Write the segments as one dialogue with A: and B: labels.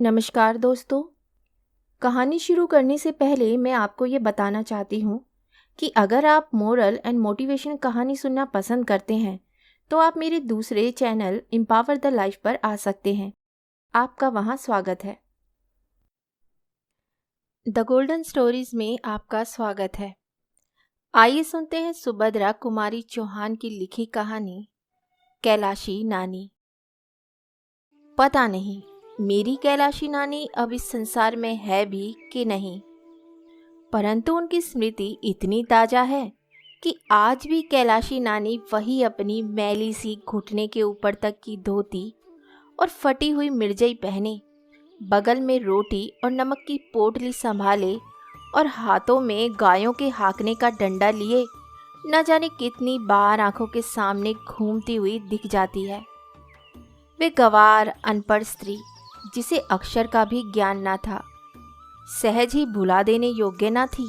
A: नमस्कार दोस्तों। कहानी शुरू करने से पहले मैं आपको ये बताना चाहती हूँ कि अगर आप मोरल एंड मोटिवेशन कहानी सुनना पसंद करते हैं तो आप मेरे दूसरे चैनल एम्पावर द लाइफ पर आ सकते हैं। आपका वहाँ स्वागत है। द गोल्डन स्टोरीज में आपका स्वागत है। आइए सुनते हैं सुभद्रा कुमारी चौहान की लिखी कहानी कैलाशी नानी। पता नहीं मेरी कैलाशी नानी अब इस संसार में है भी कि नहीं, परंतु उनकी स्मृति इतनी ताजा है कि आज भी कैलाशी नानी वही अपनी मैली सी घुटने के ऊपर तक की धोती और फटी हुई मिर्जई पहने, बगल में रोटी और नमक की पोटली संभाले और हाथों में गायों के हाँकने का डंडा लिए न जाने कितनी बार आंखों के सामने घूमती हुई दिख जाती है। वे गंवार अनपढ़ स्त्री जिसे अक्षर का भी ज्ञान ना था, सहज ही भुला देने योग्य ना थी।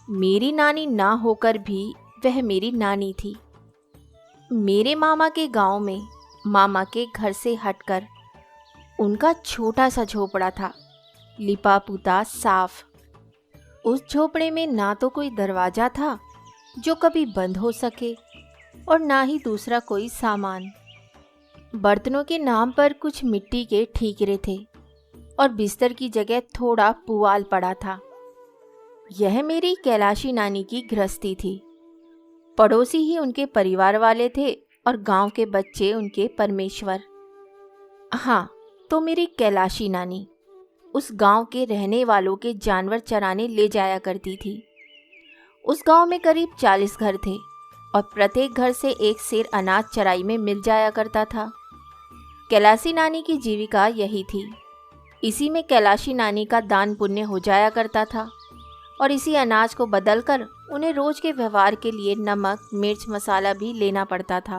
A: मेरी नानी ना होकर भी वह मेरी नानी थी। मेरे मामा के गांव में मामा के घर से हटकर उनका छोटा सा झोपड़ा था, लिपा पुता साफ। उस झोपड़े में ना तो कोई दरवाजा था जो कभी बंद हो सके और ना ही दूसरा कोई सामान। बर्तनों के नाम पर कुछ मिट्टी के ठीकरे थे और बिस्तर की जगह थोड़ा पुआल पड़ा था। यह मेरी कैलाशी नानी की गृहस्थी थी। पड़ोसी ही उनके परिवार वाले थे और गांव के बच्चे उनके परमेश्वर। हाँ, तो मेरी कैलाशी नानी उस गांव के रहने वालों के जानवर चराने ले जाया करती थी। उस गांव में करीब 40 घर थे और प्रत्येक घर से एक सेर अनाज चराई में मिल जाया करता था। कैलाशी नानी की जीविका यही थी। इसी में कैलाशी नानी का दान पुण्य हो जाया करता था और इसी अनाज को बदलकर उन्हें रोज के व्यवहार के लिए नमक मिर्च मसाला भी लेना पड़ता था।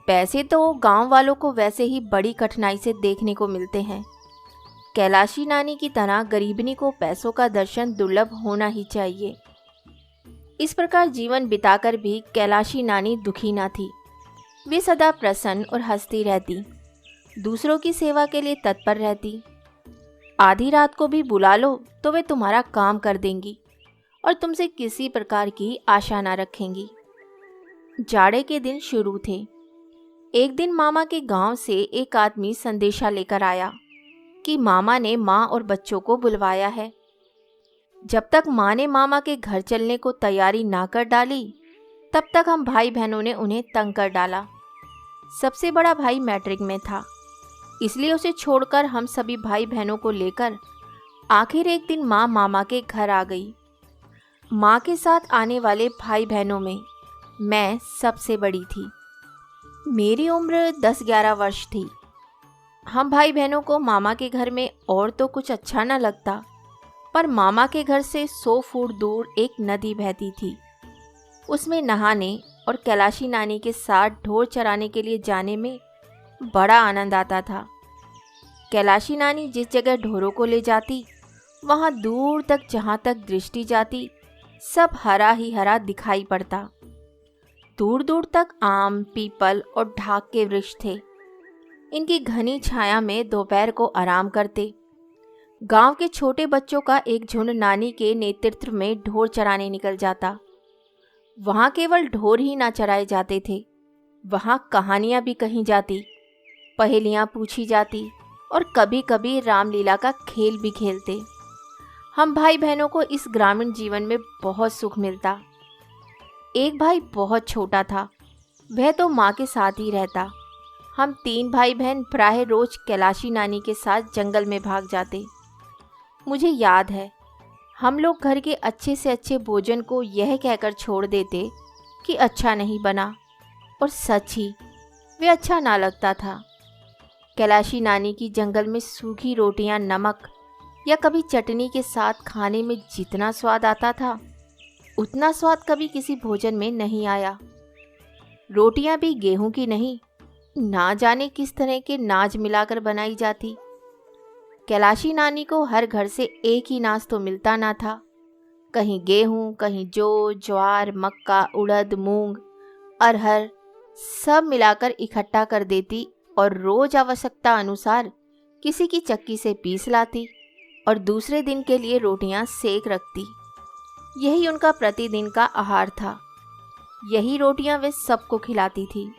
A: पैसे तो गांव वालों को वैसे ही बड़ी कठिनाई से देखने को मिलते हैं। कैलाशी नानी की तरह गरीबनी को पैसों का दर्शन दुर्लभ होना ही चाहिए। इस प्रकार जीवन बिताकर भी कैलाशी नानी दुखी ना थी। वे सदा प्रसन्न और हंसती रहती, दूसरों की सेवा के लिए तत्पर रहती। आधी रात को भी बुला लो तो वे तुम्हारा काम कर देंगी और तुमसे किसी प्रकार की आशा ना रखेंगी। जाड़े के दिन शुरू थे। एक दिन मामा के गांव से एक आदमी संदेशा लेकर आया कि मामा ने माँ और बच्चों को बुलवाया है। जब तक माँ ने मामा के घर चलने को तैयारी ना कर डाली, तब तक हम भाई बहनों ने उन्हें तंग कर डाला। सबसे बड़ा भाई मैट्रिक में था, इसलिए उसे छोड़कर हम सभी भाई बहनों को लेकर आखिर एक दिन माँ मामा के घर आ गई। माँ के साथ आने वाले भाई बहनों में मैं सबसे बड़ी थी। मेरी उम्र 10-11 वर्ष थी। हम भाई बहनों को मामा के घर में और तो कुछ अच्छा न लगता, पर मामा के घर से 100 फुट दूर एक नदी बहती थी। उसमें नहाने और कैलाशी नानी के साथ ढोर चराने के लिए जाने में बड़ा आनंद आता था। कैलाशी नानी जिस जगह ढोरों को ले जाती, वहाँ दूर तक जहाँ तक दृष्टि जाती सब हरा ही हरा दिखाई पड़ता। दूर दूर तक आम, पीपल और ढाक के वृक्ष थे। इनकी घनी छाया में दोपहर को आराम करते। गांव के छोटे बच्चों का एक झुंड नानी के नेतृत्व में ढोर चराने निकल जाता। वहाँ केवल ढोर ही ना चराए जाते थे, वहाँ कहानियाँ भी कही जाती, पहेलियाँ पूछी जाती और कभी कभी रामलीला का खेल भी खेलते। हम भाई बहनों को इस ग्रामीण जीवन में बहुत सुख मिलता। एक भाई बहुत छोटा था, वह तो माँ के साथ ही रहता। हम 3 भाई बहन प्राय रोज कैलाशी नानी के साथ जंगल में भाग जाते। मुझे याद है, हम लोग घर के अच्छे से अच्छे भोजन को यह कहकर छोड़ देते कि अच्छा नहीं बना, और सच ही वे अच्छा ना लगता था। कैलाशी नानी की जंगल में सूखी रोटियां नमक या कभी चटनी के साथ खाने में जितना स्वाद आता था, उतना स्वाद कभी किसी भोजन में नहीं आया। रोटियां भी गेहूं की नहीं, ना जाने किस तरह के नाज मिलाकर बनाई जाती। कैलाशी नानी को हर घर से एक ही नाज तो मिलता ना था। कहीं गेहूं, कहीं जौ, ज्वार, मक्का, उड़द, मूंग, अरहर सब मिलाकर इकट्ठा कर देती और रोज आवश्यकता अनुसार किसी की चक्की से पीस लाती और दूसरे दिन के लिए रोटियां सेक रखती। यही उनका प्रतिदिन का आहार था। यही रोटियां वे सबको खिलाती थी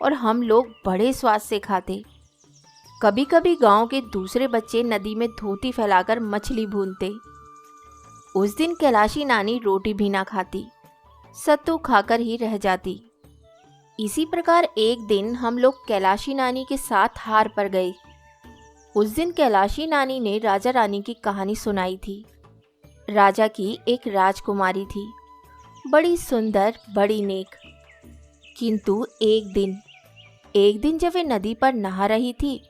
A: और हम लोग बड़े स्वाद से खाते। कभी कभी गांव के दूसरे बच्चे नदी में धोती फैलाकर मछली भूनते। उस दिन कैलाशी नानी रोटी भी ना खाती, सत्तू खाकर ही रह जाती। इसी प्रकार एक दिन हम लोग कैलाशी नानी के साथ हार पर गए। उस दिन कैलाशी नानी ने राजा रानी की कहानी सुनाई थी। राजा की एक राजकुमारी थी, बड़ी सुंदर, बड़ी नेक। किंतु एक दिन जब वे नदी पर नहा रही थी,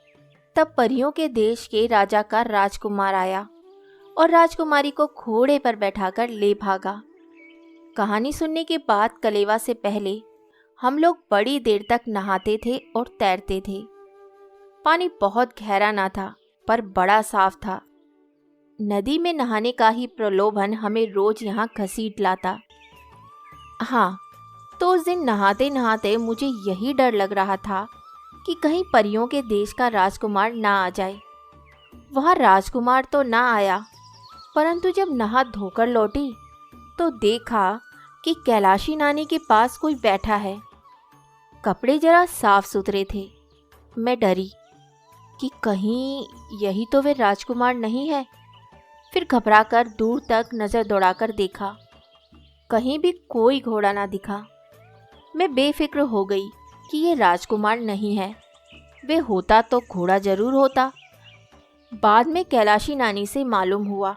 A: तब परियों के देश के राजा का राजकुमार आया और राजकुमारी को घोड़े पर बैठाकर ले भागा। कहानी सुनने के बाद कलेवा से पहले हम लोग बड़ी देर तक नहाते थे और तैरते थे। पानी बहुत गहरा ना था, पर बड़ा साफ था। नदी में नहाने का ही प्रलोभन हमें रोज यहाँ घसीट लाता। हाँ, तो उस दिन नहाते नहाते मुझे यही डर लग रहा था कि कहीं परियों के देश का राजकुमार ना आ जाए। वहाँ राजकुमार तो ना आया, परंतु जब नहा धोकर लौटी तो देखा कि कैलाशी नानी के पास कोई बैठा है। कपड़े जरा साफ सुथरे थे। मैं डरी कि कहीं यही तो वे राजकुमार नहीं है। फिर घबराकर दूर तक नज़र दौड़ाकर देखा, कहीं भी कोई घोड़ा ना दिखा। मैं बेफिक्र हो गई कि ये राजकुमार नहीं है। वे होता तो घोड़ा जरूर होता। बाद में कैलाशी नानी से मालूम हुआ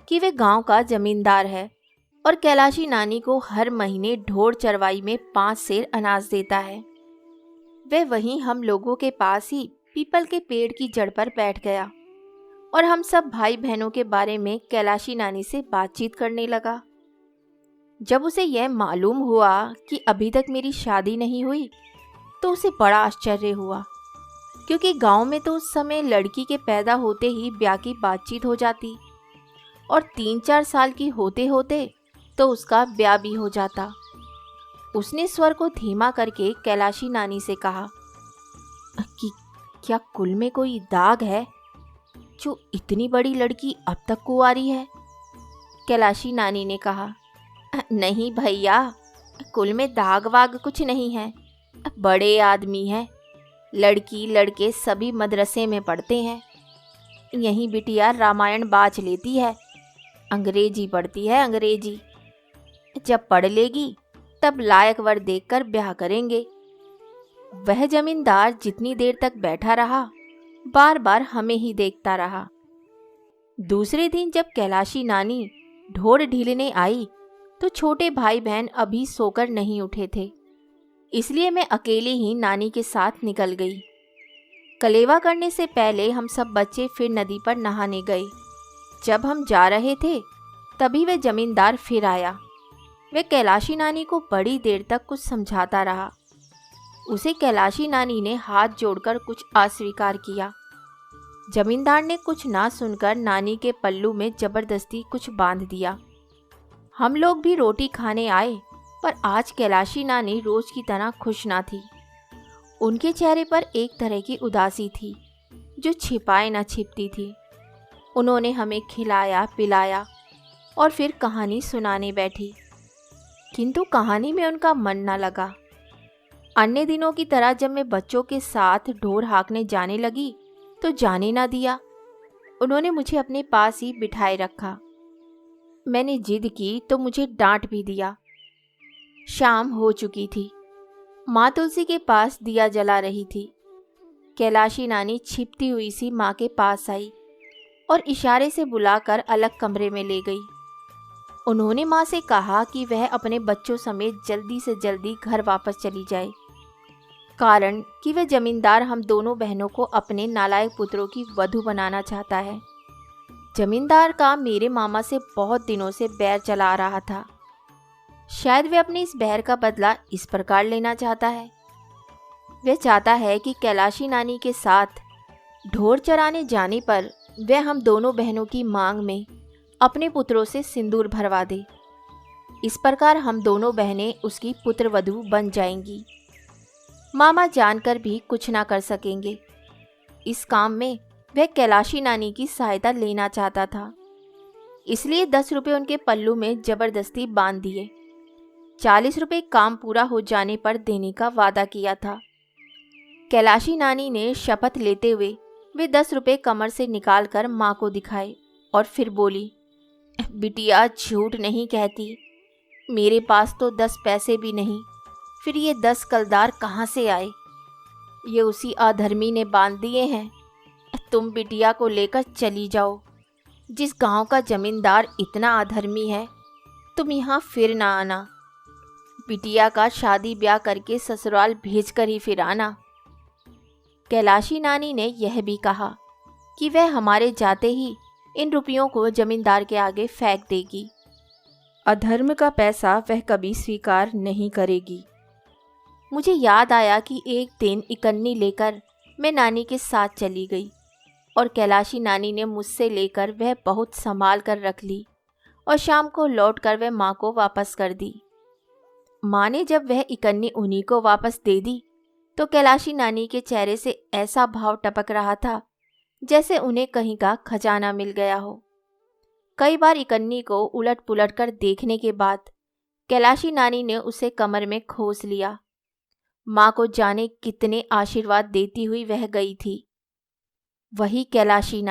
A: कि वे गांव का जमींदार है और कैलाशी नानी को हर महीने ढोर चरवाई में 5 सेर अनाज देता है। वे वहीं हम लोगों के पास ही पीपल के पेड़ की जड़ पर बैठ गया और हम सब भाई बहनों के बारे में कैलाशी नानी से बातचीत करने लगा। जब उसे यह मालूम हुआ कि अभी तक मेरी शादी नहीं हुई, तो उसे बड़ा आश्चर्य हुआ, क्योंकि गांव में तो उस समय लड़की के पैदा होते ही ब्याह की बातचीत हो जाती और 3-4 साल की होते होते तो उसका ब्याह भी हो जाता। उसने स्वर को धीमा करके कैलाशी नानी से कहा कि क्या कुल में कोई दाग है जो इतनी बड़ी लड़की अब तक कुंवारी है? कैलाशी नानी ने कहा, नहीं भैया, कुल में दाग वाग कुछ नहीं है। बड़े आदमी हैं, लड़की लड़के सभी मदरसे में पढ़ते हैं। यही बिटिया रामायण बाच लेती है, अंग्रेजी पढ़ती है, अंग्रेजी। जब पढ़ लेगी तब लायक वर देखकर ब्याह करेंगे। वह जमींदार जितनी देर तक बैठा रहा, बार बार हमें ही देखता रहा। दूसरे दिन जब कैलाशी नानी ढोर ढीलने आई तो छोटे भाई बहन अभी सोकर नहीं उठे थे, इसलिए मैं अकेले ही नानी के साथ निकल गई। कलेवा करने से पहले हम सब बच्चे फिर नदी पर नहाने गए। जब हम जा रहे थे तभी वह जमींदार फिर आया। वह कैलाशी नानी को बड़ी देर तक कुछ समझाता रहा। उसे कैलाशी नानी ने हाथ जोड़कर कुछ अस्वीकार किया। जमींदार ने कुछ ना सुनकर नानी के पल्लू में जबरदस्ती कुछ बांध दिया। हम लोग भी रोटी खाने आए, पर आज कैलाशी नानी रोज की तरह खुश ना थी। उनके चेहरे पर एक तरह की उदासी थी जो छिपाए ना छिपती थी। उन्होंने हमें खिलाया पिलाया और फिर कहानी सुनाने बैठी, किंतु कहानी में उनका मन ना लगा। अन्य दिनों की तरह जब मैं बच्चों के साथ ढोर हाँकने जाने लगी तो जाने ना दिया। उन्होंने मुझे अपने पास ही बिठाए रखा। मैंने जिद की तो मुझे डांट भी दिया। शाम हो चुकी थी। माँ तुलसी के पास दिया जला रही थी। कैलाशी नानी छिपती हुई सी माँ के पास आई और इशारे से बुलाकर अलग कमरे में ले गई। उन्होंने माँ से कहा कि वह अपने बच्चों समेत जल्दी से जल्दी घर वापस चली जाए, कारण कि वह जमींदार हम दोनों बहनों को अपने नालायक पुत्रों की वधू बनाना चाहता है। जमींदार का मेरे मामा से बहुत दिनों से बैर चला आ रहा था। शायद वह अपने इस बैर का बदला इस प्रकार लेना चाहता है। वह चाहता है कि कैलाशी नानी के साथ ढोर चराने जाने पर वह हम दोनों बहनों की मांग में अपने पुत्रों से सिंदूर भरवा दे। इस प्रकार हम दोनों बहनें उसकी पुत्रवधू बन जाएंगी। मामा जानकर भी कुछ ना कर सकेंगे। इस काम में वह कैलाशी नानी की सहायता लेना चाहता था, इसलिए 10 रुपये उनके पल्लू में जबरदस्ती बांध दिए। 40 रुपये काम पूरा हो जाने पर देने का वादा किया था। कैलाशी नानी ने शपथ लेते हुए वे 10 रुपये कमर से निकालकर माँ को दिखाए और फिर बोली, बिटिया झूठ नहीं कहती, मेरे पास तो 10 पैसे भी नहीं, फिर ये 10 कलदार कहाँ से आए? ये उसी अधर्मी ने बांध दिए हैं। तुम बिटिया को लेकर चली जाओ। जिस गांव का जमींदार इतना अधर्मी है, तुम यहाँ फिर ना आना। बिटिया का शादी ब्याह करके ससुराल भेज कर ही फिर आना। कैलाशी नानी ने यह भी कहा कि वह हमारे जाते ही इन रुपयों को जमींदार के आगे फेंक देगी। अधर्म का पैसा वह कभी स्वीकार नहीं करेगी। मुझे याद आया कि एक दिन इकन्नी लेकर मैं नानी के साथ चली गई और कैलाशी नानी ने मुझसे लेकर वह बहुत संभाल कर रख ली और शाम को लौटकर वह माँ को वापस कर दी। माँ ने जब वह इकन्नी उन्हीं को वापस दे दी तो कैलाशी नानी के चेहरे से ऐसा भाव टपक रहा था जैसे उन्हें कहीं का खजाना मिल गया हो। कई बार इकन्नी को उलट पुलट कर देखने के बाद कैलाशी नानी ने उसे कमर में खोस लिया। माँ को जाने कितने आशीर्वाद देती हुई वह गई थी। वही कैलाशी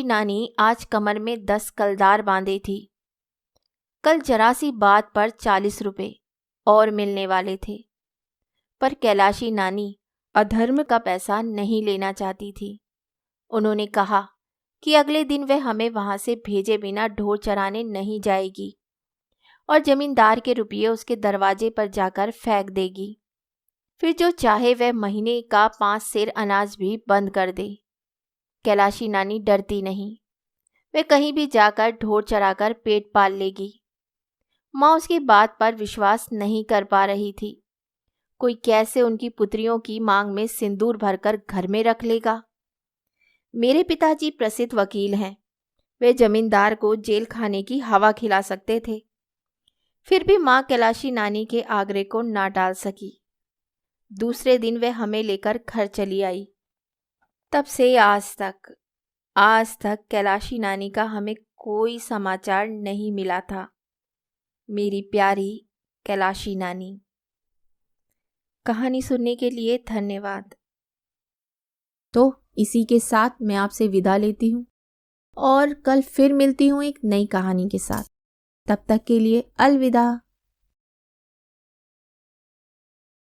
A: नानी आज कमर में 10 कलदार बांधे थी। कल जरा सी बात पर 40 रुपये और मिलने वाले थे, पर कैलाशी नानी अधर्म का पैसा नहीं लेना चाहती थी। उन्होंने कहा कि अगले दिन वह हमें वहां से भेजे बिना ढोर चराने नहीं जाएगी और जमींदार के रुपये उसके दरवाजे पर जाकर फेंक देगी। फिर जो चाहे वह महीने का 5 सेर अनाज भी बंद कर दे। कैलाशी नानी डरती नहीं, वह कहीं भी जाकर ढोर चराकर पेट पाल लेगी। माँ उसकी बात पर विश्वास नहीं कर पा रही थी। कोई कैसे उनकी पुत्रियों की मांग में सिंदूर भरकर घर में रख लेगा? मेरे पिताजी प्रसिद्ध वकील हैं, वे जमींदार को जेल खाने की हवा खिला सकते थे। फिर भी माँ कैलाशी नानी के आग्रह को ना टाल सकी। दूसरे दिन वे हमें लेकर घर चली आई। तब से आज तक कैलाशी नानी का हमें कोई समाचार नहीं मिला था। मेरी प्यारी कैलाशी नानी। कहानी सुनने के लिए धन्यवाद। तो इसी के साथ मैं आपसे विदा लेती हूँ और कल फिर मिलती हूँ एक नई कहानी के साथ। तब तक के लिए अलविदा।